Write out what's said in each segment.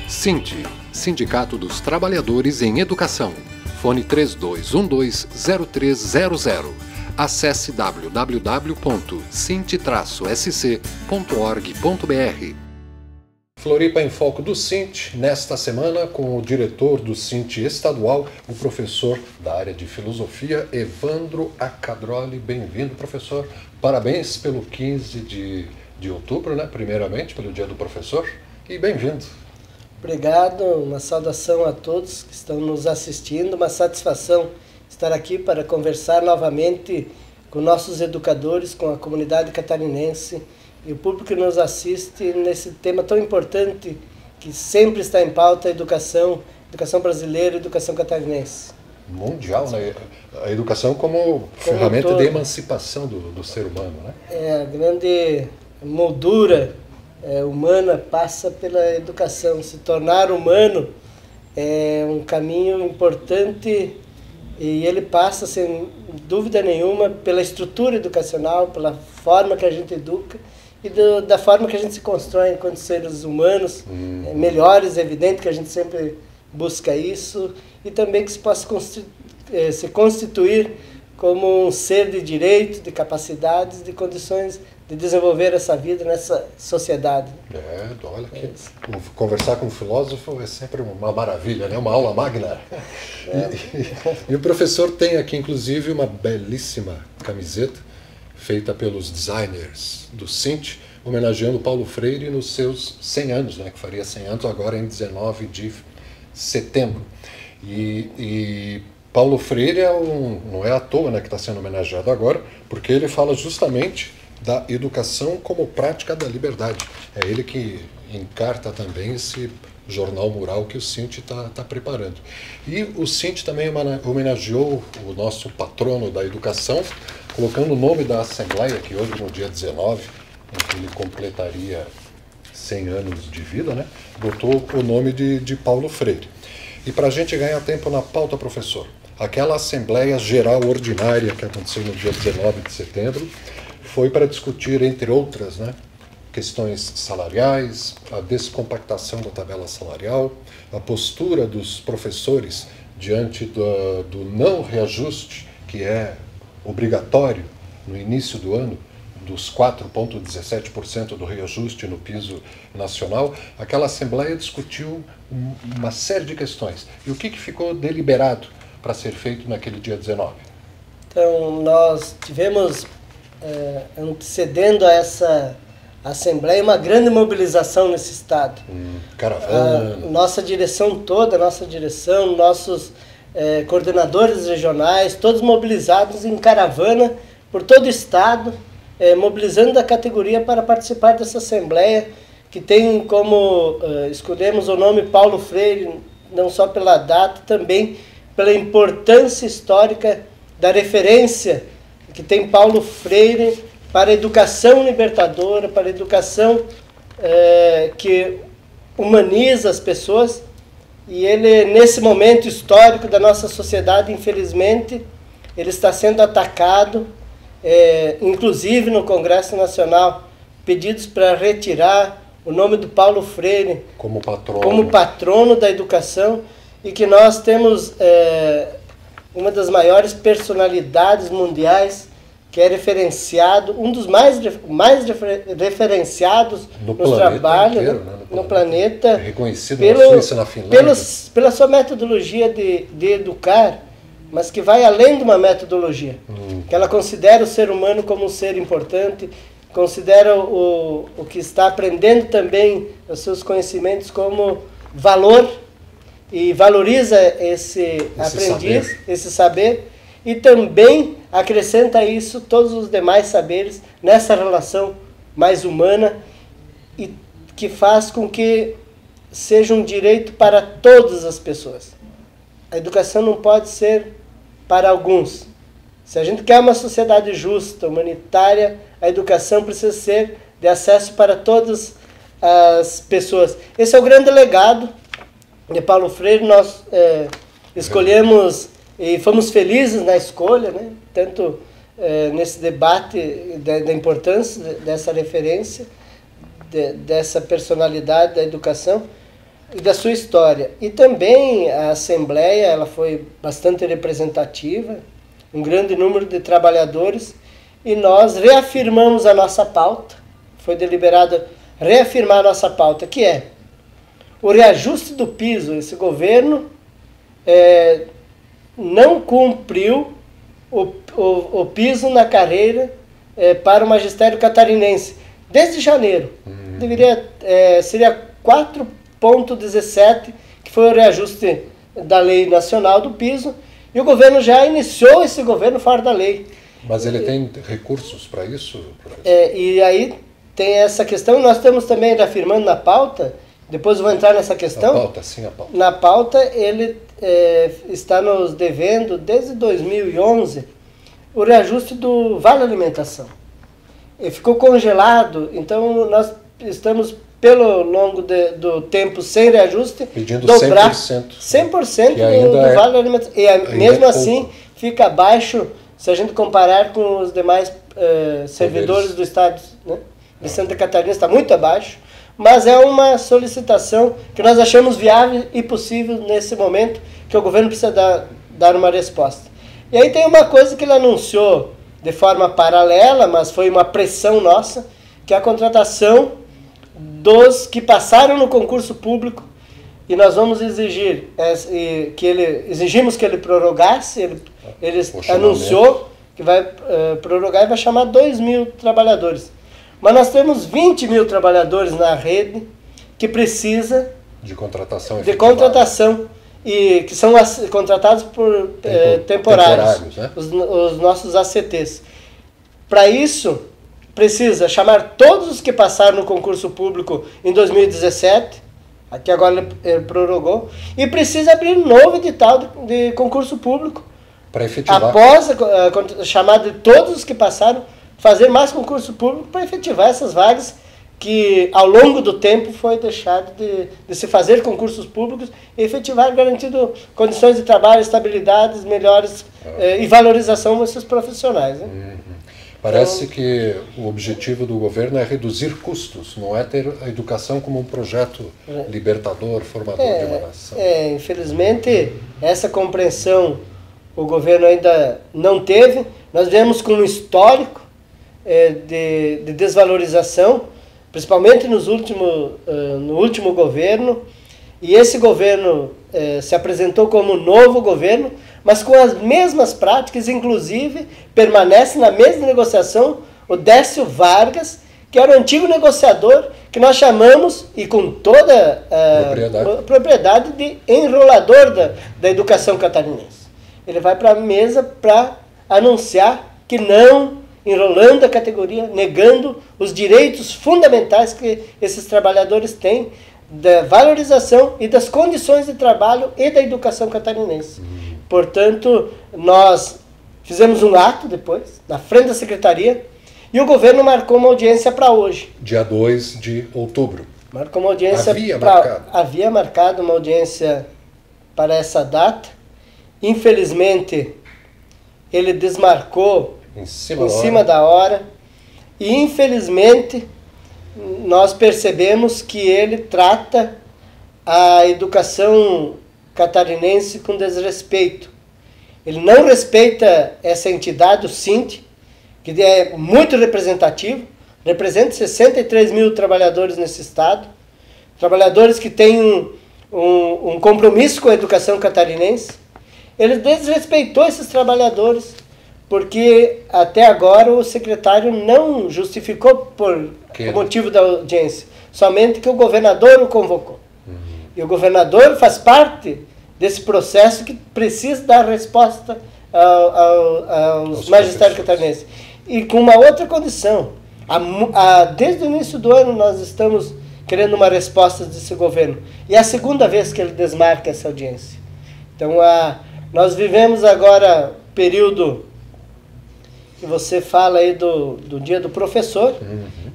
Sinte, Sindicato dos Trabalhadores em Educação. Fone 3212-0300. Acesse www.sinte-sc.org.br. Floripa em Foco do Sinte, nesta semana com o diretor do Sinte estadual, o professor da área de filosofia, Evandro Acadroli. Bem-vindo, professor. Parabéns pelo 15 de outubro, né? Primeiramente, pelo Dia do Professor. E bem-vindo. Obrigado, uma saudação a todos que estão nos assistindo, uma satisfação estar aqui para conversar novamente com nossos educadores, com a comunidade catarinense e o público que nos assiste nesse tema tão importante que sempre está em pauta, a educação brasileira e educação catarinense. Mundial, né? A educação como ferramenta de emancipação do ser humano, né? A grande moldura humana passa pela educação. Se tornar humano é um caminho importante e ele passa, sem dúvida nenhuma, pela estrutura educacional, pela forma que a gente educa e da forma que a gente se constrói enquanto seres humanos melhores. É evidente que a gente sempre busca isso, e também que se possa se constituir como um ser de direito, de capacidades, de condições de desenvolver essa vida nessa sociedade. Olha que conversar com um filósofo é sempre uma maravilha, né? Uma aula magna. E o professor tem aqui, inclusive, uma belíssima camiseta feita pelos designers do Sinte, homenageando Paulo Freire nos seus 100 anos, né? Que faria 100 anos agora em 19 de setembro. E Paulo Freire não é à toa, né, que está sendo homenageado agora, porque ele fala justamente da educação como prática da liberdade. É ele que encarta também esse jornal mural que o Sinte está preparando. E o Sinte também homenageou o nosso patrono da educação, colocando o nome da Assembleia, que hoje, no dia 19, em que ele completaria 100 anos de vida, né, botou o nome de Paulo Freire. E para a gente ganhar tempo na pauta, professor, aquela Assembleia Geral Ordinária que aconteceu no dia 19 de setembro foi para discutir, entre outras, né, questões salariais, a descompactação da tabela salarial, a postura dos professores diante do não reajuste, que é obrigatório no início do ano, dos 4,17% do reajuste no piso nacional. Aquela Assembleia discutiu uma série de questões. E o que ficou deliberado para ser feito naquele dia 19? Então, nós tivemos, antecedendo a essa Assembleia, uma grande mobilização nesse estado. Caravana. Nossa direção toda, nossos coordenadores regionais, todos mobilizados em caravana por todo o estado, mobilizando a categoria para participar dessa Assembleia, que tem como, escolhemos o nome Paulo Freire, não só pela data, também pela importância histórica da referência que tem Paulo Freire para a educação libertadora, para a educação que humaniza as pessoas. E ele, nesse momento histórico da nossa sociedade, infelizmente, ele está sendo atacado, inclusive no Congresso Nacional, pedidos para retirar o nome do Paulo Freire como patrono da educação, e que nós temos uma das maiores personalidades mundiais, que é referenciado, um dos mais referenciados no trabalho inteiro, né? no planeta, reconhecido na Suíça, na Finlândia, pela sua metodologia de educar, mas que vai além de uma metodologia, que ela considera o ser humano como um ser importante, considera o que está aprendendo também os seus conhecimentos como valor, e valoriza esse aprendiz, esse saber, e também acrescenta a isso todos os demais saberes nessa relação mais humana, e que faz com que seja um direito para todas as pessoas. A educação não pode ser para alguns. Se a gente quer uma sociedade justa, humanitária, a educação precisa ser de acesso para todas as pessoas. Esse é o grande legado de Paulo Freire. Nós escolhemos e fomos felizes na escolha, né? Tanto nesse debate da importância dessa referência, dessa personalidade da educação, e da sua história. E também a Assembleia, ela foi bastante representativa, um grande número de trabalhadores, e nós reafirmamos a nossa pauta, foi deliberado reafirmar a nossa pauta, que é o reajuste do piso. Esse governo não cumpriu o piso na carreira para o magistério catarinense, desde janeiro. Seria 4,17, que foi o reajuste da lei nacional do piso, e o governo já iniciou esse governo fora da lei. Mas ele tem recursos para isso? E aí tem essa questão, nós estamos também reafirmando na pauta, depois eu vou entrar nessa questão. Na pauta, sim, a pauta. Na pauta, ele está nos devendo, desde 2011, o reajuste do Vale Alimentação. Ele ficou congelado, então nós estamos, pelo longo do tempo, sem reajuste, pedindo dobrar 100% do Vale Alimentação. E mesmo assim, fica abaixo, se a gente comparar com os demais servidores do Estado, né, de Santa Catarina, está muito abaixo. Mas é uma solicitação que nós achamos viável e possível nesse momento, que o governo precisa dar uma resposta. E aí tem uma coisa que ele anunciou de forma paralela, mas foi uma pressão nossa, que é a contratação dos que passaram no concurso público, e nós vamos exigir exigimos que ele prorrogasse, ele anunciou que vai prorrogar e vai chamar 2.000 trabalhadores. Mas nós temos 20 mil trabalhadores na rede que precisa de contratação e que são contratados por temporários, né? os nossos ACTs. Para isso, precisa chamar todos os que passaram no concurso público em 2017, aqui agora ele prorrogou, e precisa abrir um novo edital de concurso público para efetivar. Após a chamada de todos os que passaram, fazer mais concurso público para efetivar essas vagas que ao longo do tempo foi deixado de se fazer concursos públicos e efetivar, garantindo condições de trabalho, estabilidades melhores e valorização desses profissionais. Né? Parece que o objetivo do governo é reduzir custos, não é ter a educação como um projeto libertador, formador de uma nação. Infelizmente, essa compreensão o governo ainda não teve. Nós viemos com um histórico de desvalorização, principalmente no último governo, e esse governo se apresentou como novo governo, mas com as mesmas práticas, inclusive permanece na mesma negociação o Décio Vargas, que era o antigo negociador, que nós chamamos, e com toda a propriedade, de enrolador da educação catarinense. Ele vai para a mesa para anunciar que não, enrolando a categoria, negando os direitos fundamentais que esses trabalhadores têm, da valorização e das condições de trabalho e da educação catarinense. Portanto, nós fizemos um ato depois, na frente da secretaria, e o governo marcou uma audiência para hoje. Dia 2 de outubro. Marcou uma audiência. Havia marcado uma audiência para essa data. Infelizmente, ele desmarcou em cima da hora. E, infelizmente, nós percebemos que ele trata a educação catarinense com desrespeito. Ele não respeita essa entidade, o SINT, que é muito representativo, representa 63 mil trabalhadores nesse estado, trabalhadores que têm um compromisso com a educação catarinense. Ele desrespeitou esses trabalhadores, porque até agora o secretário não justificou por o motivo da audiência, somente que o governador o convocou. E o governador faz parte desse processo que precisa dar resposta aos magistérios catarinenses. E com uma outra condição. Desde o início do ano nós estamos querendo uma resposta desse governo. E é a segunda vez que ele desmarca essa audiência. Então, nós vivemos agora período que você fala aí do dia do professor.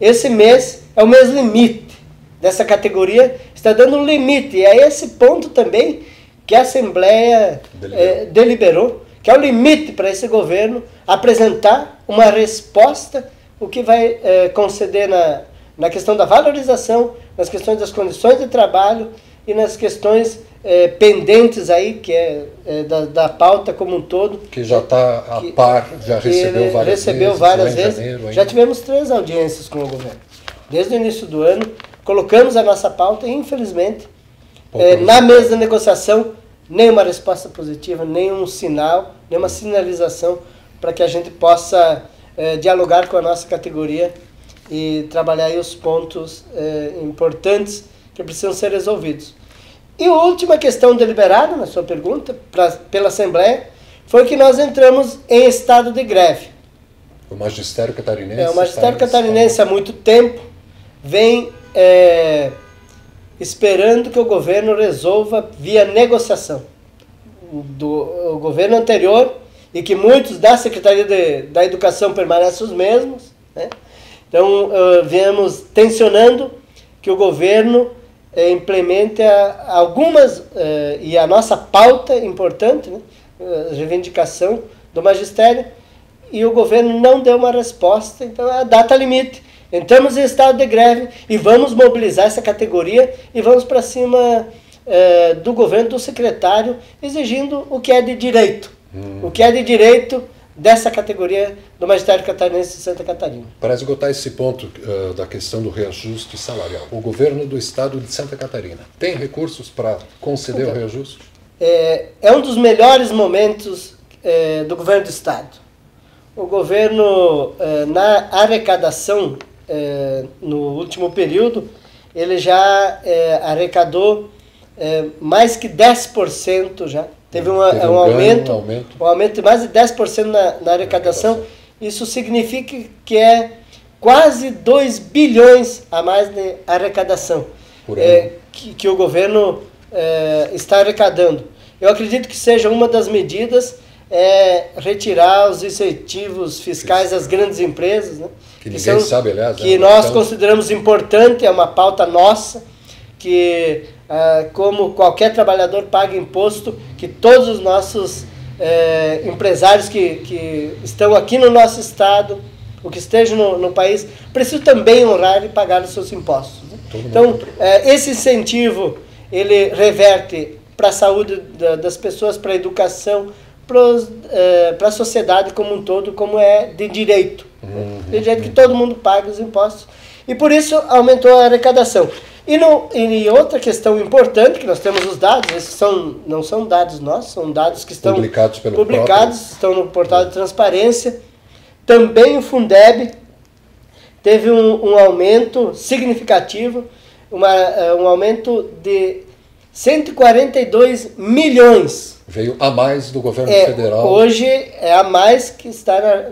Esse mês é o mês limite dessa categoria, está dando um limite. E é esse ponto também que a Assembleia deliberou, que é o limite para esse governo apresentar uma resposta, o que vai conceder na questão da valorização, nas questões das condições de trabalho e nas questões pendentes aí, que da pauta como um todo. Que já está a par, já recebeu várias vezes. Já tivemos 3 audiências com o governo. Desde o início do ano, colocamos a nossa pauta e, infelizmente, na mesa de negociação, nenhuma resposta positiva, nenhum sinal, nenhuma sinalização para que a gente possa dialogar com a nossa categoria e trabalhar aí os pontos importantes que precisam ser resolvidos. E a última questão deliberada, na sua pergunta, pela Assembleia, foi que nós entramos em estado de greve. O Magistério Catarinense... O Magistério Catarinense há muito tempo vem esperando que o governo resolva via negociação. O governo anterior, e que muitos da Secretaria da Educação permanecem os mesmos, né? Então, viemos tensionando que o governo implemente algumas, e a nossa pauta importante, né? A reivindicação do magistério, e o governo não deu uma resposta, então é a data limite. Entramos em estado de greve e vamos mobilizar essa categoria e vamos para cima do governo, do secretário, exigindo o que é de direito. O que é de direito dessa categoria do Magistério Catarinense de Santa Catarina. Para esgotar esse ponto da questão do reajuste salarial, o governo do estado de Santa Catarina tem recursos para conceder o reajuste? É um dos melhores momentos do governo do estado. O governo, na arrecadação, no último período, ele já arrecadou mais que 10% já. Teve um aumento de mais de 10% na arrecadação. Isso significa que é quase 2 bilhões a mais de arrecadação que o governo está arrecadando. Eu acredito que seja uma das medidas retirar os incentivos fiscais às grandes empresas, né? Que ninguém sabe, aliás. Que nós consideramos importante, é uma pauta nossa, que como qualquer trabalhador paga imposto, que todos os nossos empresários que estão aqui no nosso estado, ou que estejam no país, precisam também honrar e pagar os seus impostos. Né? Então, esse incentivo, ele reverte para a saúde das pessoas, para a educação, para a sociedade como um todo, como é de direito. De direito que todo mundo paga os impostos. E por isso aumentou a arrecadação. E outra questão importante, que nós temos os dados, esses não são dados nossos, são dados que estão publicados, estão no portal de transparência. Também o Fundeb teve um aumento significativo, um aumento de 142 milhões. Veio a mais do governo federal. Hoje é a mais que está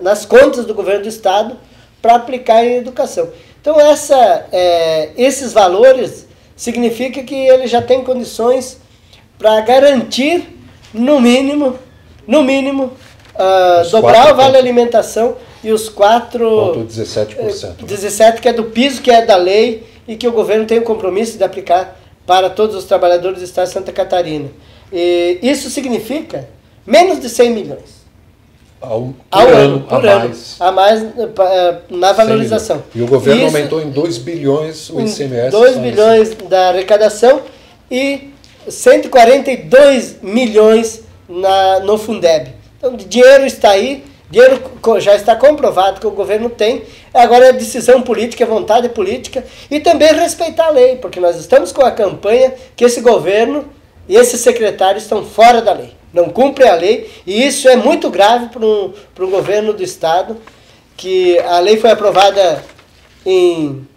nas contas do governo do estado para aplicar em educação. Então esses valores significa que ele já tem condições para garantir, no mínimo, dobrar o vale alimentação e os 4,17%, que é do piso, que é da lei e que o governo tem o compromisso de aplicar para todos os trabalhadores do estado de Santa Catarina. E isso significa menos de 100 milhões. Ao ano, a mais na valorização. E o governo aumentou em 2 bilhões o ICMS. 2 bilhões da arrecadação e 142 milhões no Fundeb. Então, o dinheiro está aí, dinheiro já está comprovado que o governo tem. Agora é decisão política, é vontade política e também respeitar a lei, porque nós estamos com a campanha que esse governo e esses secretários estão fora da lei. Não cumprem a lei, e isso é muito grave para o governo do estado, que a lei foi aprovada em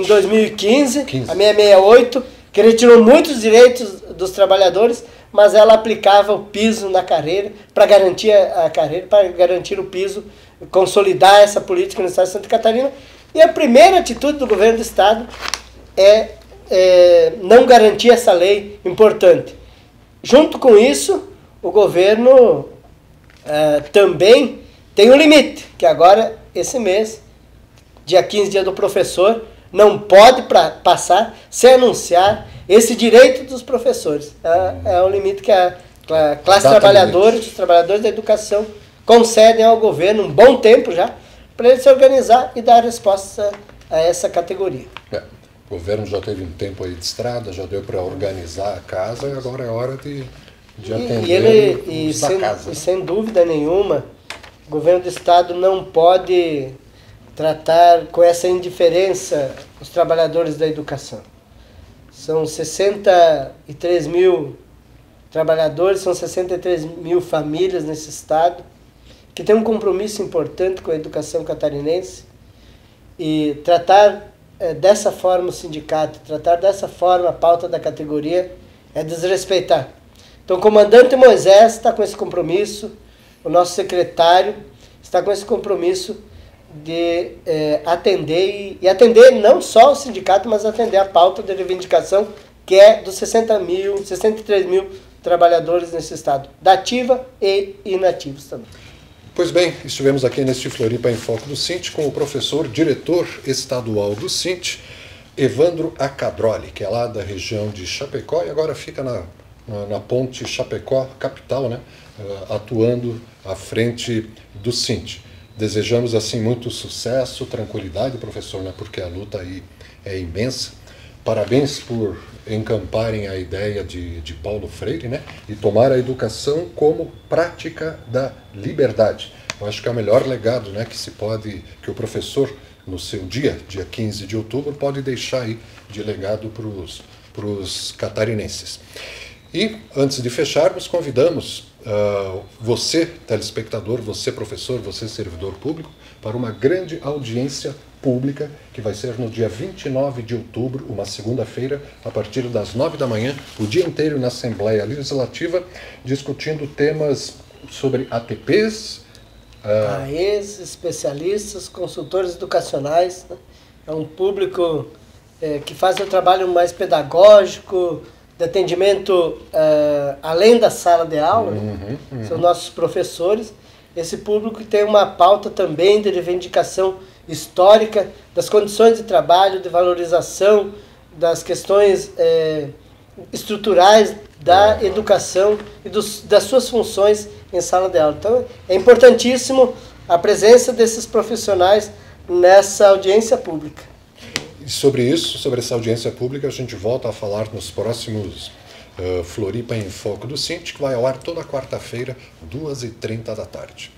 2015, a 668, que retirou muitos direitos dos trabalhadores, mas ela aplicava o piso na carreira, para garantir a carreira, para garantir o piso, consolidar essa política no estado de Santa Catarina. E a primeira atitude do governo do estado é não garantir essa lei importante. Junto com isso, o governo também tem um limite, que agora, esse mês, dia 15, dia do professor, não pode passar sem anunciar esse direito dos professores. É o limite que a classe trabalhadora, os trabalhadores da educação, concedem ao governo um bom tempo já, para ele se organizar e dar resposta a essa categoria. governo já teve um tempo aí de estrada, já deu para organizar a casa, e agora é hora de atender os da casa. E sem dúvida nenhuma, o governo do estado não pode tratar com essa indiferença os trabalhadores da educação. São 63 mil trabalhadores, são 63 mil famílias nesse estado, que têm um compromisso importante com a educação catarinense, e tratar dessa forma o sindicato, tratar dessa forma a pauta da categoria é desrespeitar. Então o comandante Moisés está com esse compromisso, o nosso secretário está com esse compromisso de atender, e atender não só o sindicato, mas atender a pauta de reivindicação que é dos 63 mil trabalhadores nesse estado, da ativa e inativos também. Pois bem, estivemos aqui neste Floripa em Foco do Sint com o professor diretor estadual do Sint, Evandro Acadroli, que é lá da região de Chapecó e agora fica na ponte Chapecó capital, né, atuando à frente do Sint. Desejamos assim muito sucesso, tranquilidade, professor, né, porque a luta aí é imensa. Parabéns por encamparem a ideia de Paulo Freire, né, e tomar a educação como prática da liberdade. Eu acho que é o melhor legado, né, que o professor, no seu dia 15 de outubro, pode deixar aí de legado para os catarinenses. E, antes de fecharmos, convidamos você, telespectador, você, professor, você, servidor público, para uma grande audiência pública, que vai ser no dia 29 de outubro, uma segunda-feira, a partir das 9 da manhã, o dia inteiro na Assembleia Legislativa, discutindo temas sobre ATPs, AEs, especialistas, consultores educacionais, né? É um público que faz o trabalho mais pedagógico, de atendimento além da sala de aula, né? São nossos professores. Esse público tem uma pauta também de reivindicação histórica das condições de trabalho, de valorização das questões estruturais da educação e das suas funções em sala de aula. Então, é importantíssimo a presença desses profissionais nessa audiência pública. E sobre isso, sobre essa audiência pública, a gente volta a falar nos próximos Floripa em Foco do Sint, que vai ao ar toda quarta-feira, 2h30 da tarde.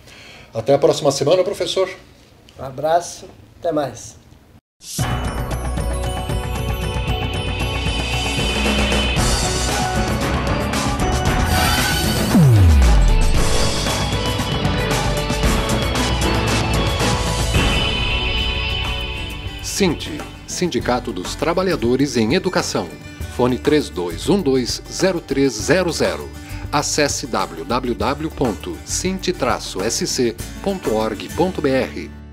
Até a próxima semana, professor. Um abraço, até mais. Sint, Sindicato dos Trabalhadores em Educação. Fone 3212-0300. Acesse www.sint-sc.org.br.